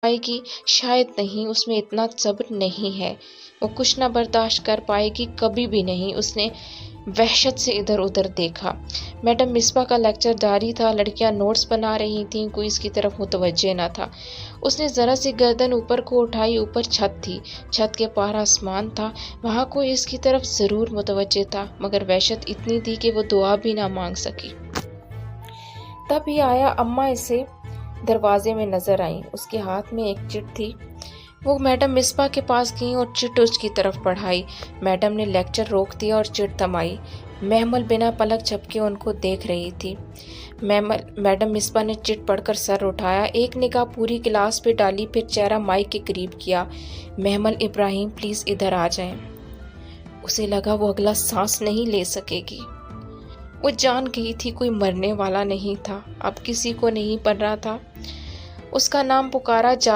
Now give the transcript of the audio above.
پائے گی، شاید نہیں، اس میں اتنا صبر نہیں ہے، وہ کچھ نہ برداشت کر پائے گی، کبھی بھی نہیں۔ اس نے وحشت سے ادھر ادھر دیکھا۔ میڈم مصباح کا لیکچر جاری تھا، لڑکیاں نوٹس بنا رہی تھیں، کوئی اس کی طرف متوجہ نہ تھا۔ اس نے ذرا سی گردن اوپر کو اٹھائی، اوپر چھت تھی، چھت کے پار آسمان تھا، وہاں کوئی اس کی طرف ضرور متوجہ تھا، مگر وحشت اتنی تھی کہ وہ دعا بھی نہ مانگ سکی۔ تب ہی آیا اماں اسے دروازے میں نظر آئیں، اس کے ہاتھ میں ایک چٹ تھی۔ وہ میڈم مصباح کے پاس گئیں اور چٹ اس کی طرف بڑھائی۔ میڈم نے لیکچر روک دیا اور چٹ تھمائی۔ محمل بنا پلک جھپکے ان کو دیکھ رہی تھی۔ میڈم مصباح نے چٹ پڑھ کر سر اٹھایا، ایک نگاہ پوری کلاس پہ ڈالی، پھر چہرہ مائک کے قریب کیا۔ محمل ابراہیم پلیز ادھر آ جائیں۔ اسے لگا وہ اگلا سانس نہیں لے سکے گی۔ وہ جان گئی تھی کوئی مرنے والا نہیں تھا، اب کسی کو نہیں مرنا تھا۔ اس کا نام پکارا جا